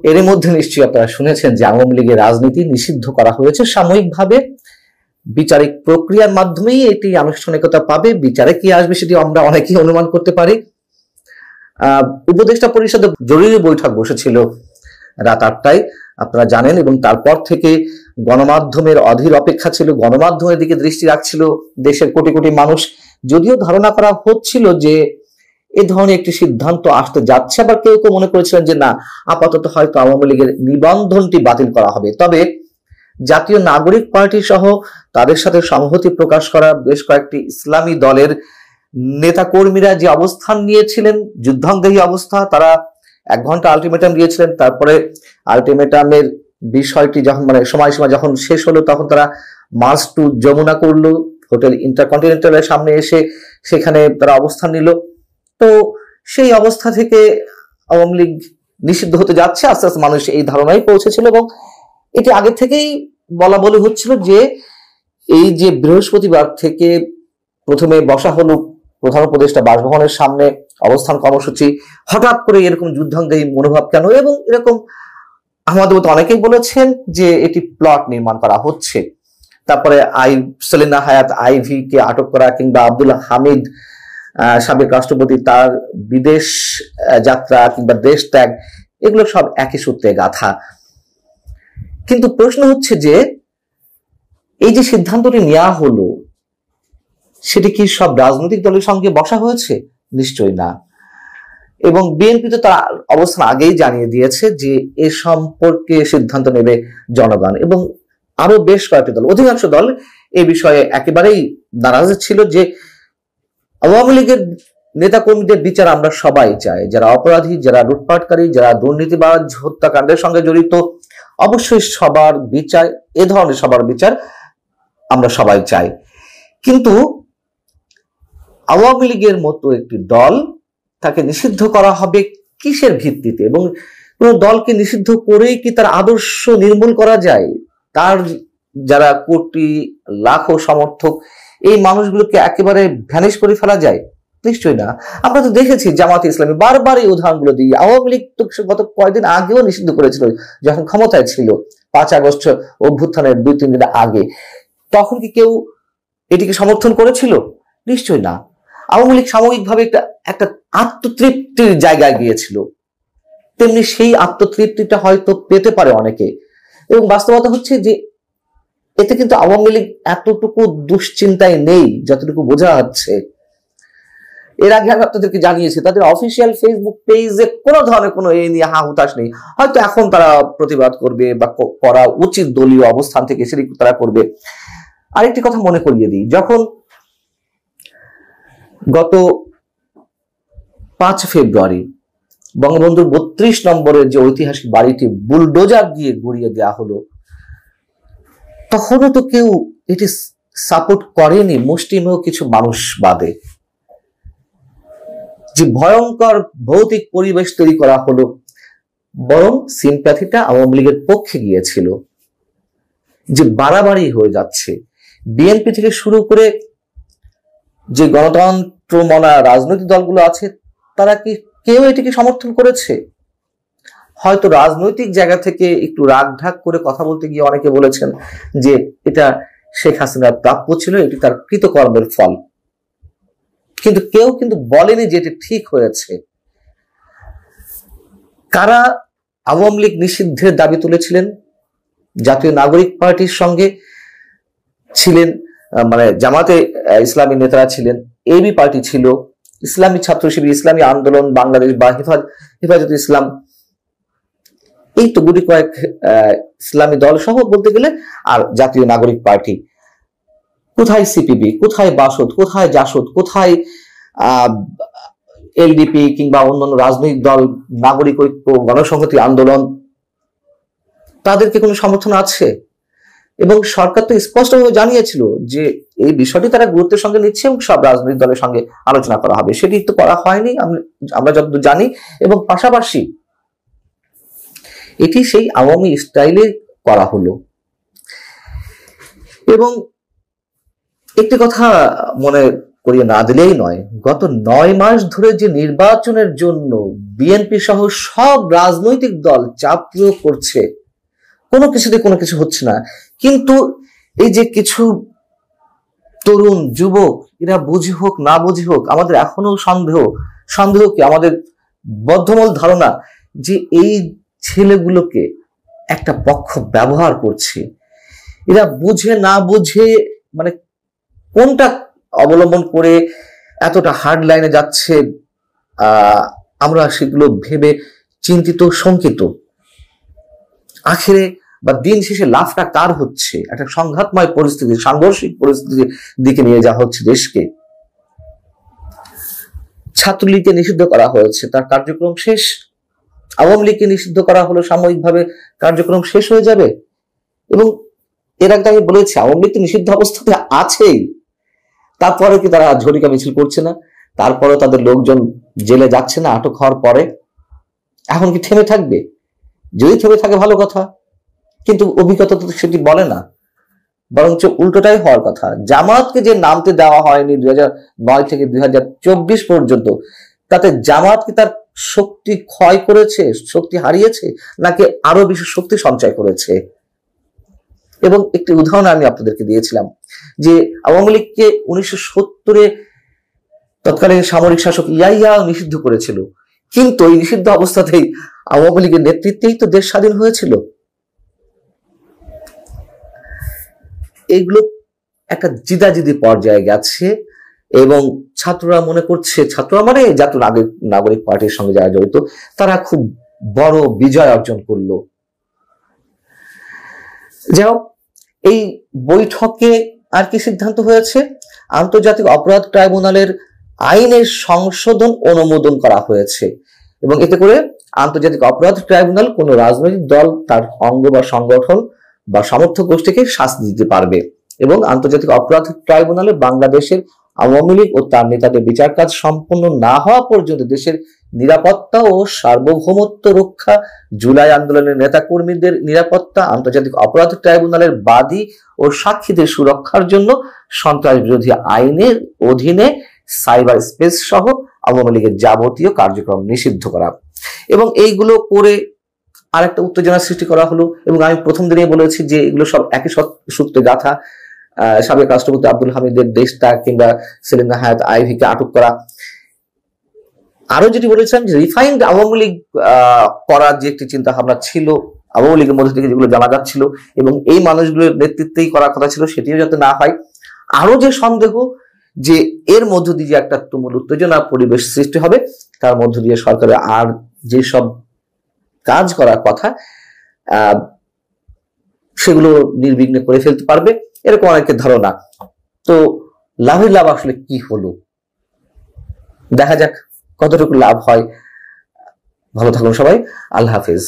এর মধ্যে নিশ্চয়ই আপনারা শুনেছেন যে আওয়ামী লীগের রাজনীতি নিষিদ্ধ করা হয়েছে সাময়িকভাবে। বিচারিক প্রক্রিয়ার মাধ্যমেই এটি আনুষ্ঠানিকতা পাবে। বিচারে কি আসবে সেটি আমরা অনেকেই অনুমান করতে পারি। উপদেষ্টা পরিষদে জরুরি বৈঠক বসেছিল রাত 8টায়, আপনারা জানেন, এবং তারপর থেকে গণমাধ্যমের অধীর অপেক্ষা ছিল, গণমাধ্যমের দিকে দৃষ্টি রাখছিল দেশের কোটি কোটি মানুষ। যদিও ধারণা করা হচ্ছিল যে এ ধরনের একটি সিদ্ধান্ত আসতে যাচ্ছে, আবার কেউ কেউ মনে করেছিলেন যে না, আপাতত হয়তো আওয়ামী লীগের নিবন্ধনটি বাতিল করা হবে। তবে জাতীয় নাগরিক পার্টি সহ তাদের সাথে সংহতি প্রকাশ করা বেশ কয়েকটি ইসলামী দলের নেতা কর্মীরা যে অবস্থান নিয়েছিলেন, যুদ্ধাঙ্গী অবস্থা, তারা 1 ঘন্টা আলটিমেটাম দিয়েছিলেন। তারপরে আলটিমেটামের বিষয়টি যখন সময়সীমা যখন শেষ হলো, তখন তারা মার্চ টু যমুনা করলো, হোটেল ইন্টারকন্টিনেন্টালের সামনে এসে সেখানে তারা অবস্থান নিল। তো সেই অবস্থা থেকে আওয়ামী লীগ নিষিদ্ধ হতে যাচ্ছে আস্তে আস্তে মানুষ এই ধারণায় পৌঁছেছিল, এবং এটি আগে থেকেই বলা বলে হচ্ছিল যে এই যে বৃহস্পতিবার থেকে প্রথমে বসা হলো প্রধান উপদেষ্টা বাসভবনের সামনে অবস্থান কর্মসূচি, হঠাৎ করে এরকম যুদ্ধাঙ্গী মনোভাব কেন? এবং এরকম আমাদের মতো অনেকেই বলেছেন যে এটি প্লট নির্মাণ করা হচ্ছে। তারপরে সেলিনা হায়াত আইভি কে আটক করা, কিংবা আব্দুল হামিদ সাবেক রাষ্ট্রপতি তার বিদেশ যাত্রা কিংবা দেশ ত্যাগ, এগুলো সব একই সূত্রে গাথা। কিন্তু প্রশ্ন হচ্ছে যে এই যে সিদ্ধান্তটি নেওয়া হলো, সেটি কি সব রাজনৈতিক দলের সঙ্গে বসা হয়েছে? নিশ্চয়ই না। এবং বিএনপি তো তার অবস্থান আগেই জানিয়ে দিয়েছে যে এ সম্পর্কে সিদ্ধান্ত নেবে জনগণ, এবং আরো বেশ কয়েকটি দল, অধিকাংশ দল এ বিষয়ে একেবারেই নারাজ ছিল যে আওয়ামী লীগের নেতা কর্মীদের বিচার আমরা সবাই চাই, যারা অপরাধী, যারা লুটপাটকারী, যারা দুর্নীতিবাজ, হত্যাকাণ্ডের সঙ্গে জড়িত, অবশ্যই সবার বিচার, এ ধরনের সবার বিচার আমরা সবাই চাই। কিন্তু আওয়ামী লীগের মতো একটি দল, তাকে নিষিদ্ধ করা হবে কিসের ভিত্তিতে? এবং কোন দলকে নিষিদ্ধ করেই কি তার আদর্শ নির্মূল করা যায়? তার যারা কোটি লাখো সমর্থক, এই মানুষগুলোকে একেবারে ভ্যানিশ করে ফেলা যায়? নিশ্চয়ই না। আমরা তো দেখেছি জামাতে ইসলামী বারবার এই উদাহরণগুলো দিয়ে, আওয়ামী লীগ তো গত কয়েকদিন আগেও নিষিদ্ধ করেছিল যখন ক্ষমতায় ছিল, 5 আগস্ট অভ্যুত্থানের 2-3 দিন আগে। তখন কি কেউ এটিকে সমর্থন করেছিল? নিশ্চয়ই না। আওয়ামী লীগ সাময়িকভাবে একটা আত্মতৃপ্তির জায়গায় গিয়েছিল, তেমনি সেই আত্মতৃপ্তিটা হয়তো পেতে পারে অনেকে। এবং বাস্তবতা হচ্ছে যে এতে কিন্তু আওয়ামী লীগ এতটুকু দুশ্চিন্তায় নেই যতটুকু বোঝা যাচ্ছে। এর আগে আমি আপনাদেরকে জানিয়েছি তাদের অফিসিয়াল ফেসবুক পেজে কোনো ধরনের কোনো এই নিয়ে হুতাশ নেই। হয়তো এখন তারা প্রতিবাদ করবে বা করা উচিত দলীয় অবস্থান থেকে সেটি তারা করবে। আরেকটি কথা মনে করিয়ে দিই, যখন গত 5 ফেব্রুয়ারি বঙ্গবন্ধুর 32 নম্বরের যে ঐতিহাসিক বাড়িটি বুলডোজার দিয়ে গড়িয়ে দেওয়া হলো, তখনও তো কেউ এটি সাপোর্ট করেনি, মুষ্টিমেয় কিছু মানুষ বাদে। যে ভয়ঙ্কর ভৌতিক পরিবেশ তৈরি করা হলো, বরং সিম্প্যাথিটা আওয়ামী লীগের পক্ষে গিয়েছিল। যে বাড়াবাড়ি হয়ে যাচ্ছে, বিএনপি থেকে শুরু করে যে গণতন্ত্র মনা রাজনৈতিক দলগুলো আছে, তারা কি কেউ এটিকে সমর্থন করেছে? হয়তো রাজনৈতিক জায়গা থেকে একটু রাগ ঢাক করে কথা বলতে গিয়ে অনেকে বলেছেন যে এটা শেখ হাসিনার প্রাপ্য ছিল, এটি তার কৃতকর্মের ফল। কিন্তু কেউ কিন্তু বলেনি যে এটি ঠিক হয়েছে। কারা আওয়ামী লীগ নিষিদ্ধের দাবি তুলেছিলেন? জাতীয় নাগরিক পার্টির সঙ্গে ছিলেন, জামাতে ইসলামী নেতারা ছিলেন, এবি পার্টি ছিল, ইসলামী ছাত্র শিবির, ইসলামী আন্দোলন বাংলাদেশ বা হেফাজত ইসলাম, এই তো গুটি কয়েক ইসলামী দল সহ বলতে গেলে, আর জাতীয় নাগরিক পার্টি। কোথায় সিপিবি, কোথায় বাসদ, কোথায় জাসদ, কোথায় এলডিপি কিংবা অন্যান্য রাজনৈতিক দল, নাগরিক ঐক্য, গণসংহতি আন্দোলন, তাদেরকে কোনো সমর্থন আছে? এবং সরকার তো স্পষ্টভাবে জানিয়েছিল যে এই বিষয়টি তারা গুরুত্বের সঙ্গে নিচ্ছে এবং সব রাজনৈতিক দলের সঙ্গে আলোচনা করা হবে। সেটি তো করা হয়নি আমরা যতদূর জানি। এবং পাশাপাশি এটি সেই আওয়ামী স্টাইলে করা হলো। এবং একটি কথা মনে করিয়ে না দিলেই নয়, গত 9 মাস ধরে যে নির্বাচনের জন্য বিএনপি সহ সব রাজনৈতিক দল চাপ প্রয়োগ করছে, কোনো কিছুতে কোনো কিছু হচ্ছে না। কিন্তু এই যে কিছু তরুণ যুবক, এরা বুঝি হোক না বুঝি হোক, আমাদের এখনো সন্দেহ কি, আমাদের বদ্ধমূল ধারণা যে এই ছেলেগুলোকে একটা পক্ষ ব্যবহার করছে। এরা বুঝে না বুঝে মানে কোনটা অবলম্বন করে এতটা হার্ড লাইনে যাচ্ছে, আমরা সেগুলো ভেবে চিন্তিত শঙ্কিত। আখেরে বা দিন শেষে লাভটা কার হচ্ছে? একটা সংঘাতময় পরিস্থিতি, সাংঘর্ষিক পরিস্থিতির দিকে নিয়ে যাওয়া হচ্ছে দেশকে। ছাত্রলীগকে নিষিদ্ধ করা হয়েছে, তার কার্যক্রম শেষ। আওয়ামী লীগকে নিষিদ্ধ করা হলো, সাময়িকভাবে কার্যক্রম শেষ হয়ে যাবে। এবং এর আগে আমি বলেছি, আওয়ামী লীগ তো নিষিদ্ধ অবস্থাতে আছেই, তারপরে কি তারা ঝটিকা মিছিল করছে না? তারপরে তাদের লোকজন জেলে যাচ্ছে না আটক হওয়ার পরে? এখন কি থেমে থাকবে? যদি থেমে থাকে ভালো কথা, কিন্তু অভিজ্ঞতা তো সেটি বলে না, বরঞ্চ উল্টোটাই হওয়ার কথা। জামাতকে যে নামতে দেওয়া হয়নি 2009 থেকে 2024 পর্যন্ত, তাতে জামাত কি তার শক্তি ক্ষয় করেছে, শক্তি হারিয়েছে, নাকি আরো বেশি শক্তি সঞ্চয় করেছে? এবং একটি উদাহরণ আমি আপনাদেরকে দিয়েছিলাম যে আওয়ামী লীগকে 1970-এ তৎকালীন সামরিক শাসক ইয়াহিয়া নিষিদ্ধ করেছিল, কিন্তু এই নিষিদ্ধ অবস্থাতেই আওয়ামী লীগের নেতৃত্বেই তো দেশ স্বাধীন হয়েছিল। এগুলো একটা জিদাজিদি পর্যায়ে গেছে এবং ছাত্ররা মনে করছে, ছাত্ররা মানে জাতীয় নাগরিক পার্টির সঙ্গে যারা জড়িত, তারা খুব বড় বিজয় অর্জন করলো। যাও, এই বৈঠকে আর কি সিদ্ধান্ত হয়েছে? আন্তর্জাতিক অপরাধ ট্রাইব্যুনালের আইনের সংশোধন অনুমোদন করা হয়েছে এবং এতে করে আন্তর্জাতিক অপরাধ ট্রাইব্যুনাল কোন রাজনৈতিক দল, তার অঙ্গ বা সংগঠন বা সমর্থক গোষ্ঠীকে শাস্তি দিতে পারবে এবং আন্তর্জাতিক অপরাধ ট্রাইব্যুনালে বাংলাদেশের আওয়ামী লীগ ও তার নেতাদের বিচার কাজ সম্পন্ন না হওয়া পর্যন্ত দেশের নিরাপত্তা ও সার্বভৌমত্ব রক্ষা, জুলাই আন্দোলনের নেতাকর্মীদের নিরাপত্তা, আন্তর্জাতিক অপরাধ ট্রাইব্যুনালের বাদী ও সাক্ষীদের সুরক্ষার জন্য সন্ত্রাস বিরোধী আইনের অধীনে সাইবার স্পেস সহ আওয়ামী লীগের যাবতীয় কার্যক্রম নিষিদ্ধ করা। এবং এইগুলো করে আরেকটা উত্তেজনা সৃষ্টি করা হলো। এবং আমি প্রথম দিনেই বলেছি যে এগুলো সব একই সূত্রে গাথা। সাবেক রাষ্ট্রপতি আব্দুল হামিদের দেশত্যাগ কিংবা সেলিনা হায়াত আইভীকে আটক করা। আরো যেটি বলেছিলাম যে রিফাইন্ড আওয়ামী লীগ করার যে একটি চিন্তা ভাবনা ছিল, আওয়ামী লীগের মধ্যে থেকে যেগুলো জানা যাচ্ছিল এবং এই মানুষগুলোর নেতৃত্বেই করার কথা ছিল, সেটিও যাতে না হয়। আরো যে সন্দেহ যে এর মধ্য দিয়ে যে একটা তুমুল উত্তেজনা পরিবেশ সৃষ্টি হবে, তার মধ্য দিয়ে সরকারের আর যেসব কাজ করার কথা সেগুলো নির্বিঘ্নে করে ফেলতে পারবে, এরকম অনেকের ধারণা। তো লাভের লাভ আসলে কি হলো, দেখা যাক কতটুকু লাভ হয়। ভালো থাকুন সবাই, আল্লাহ হাফেজ।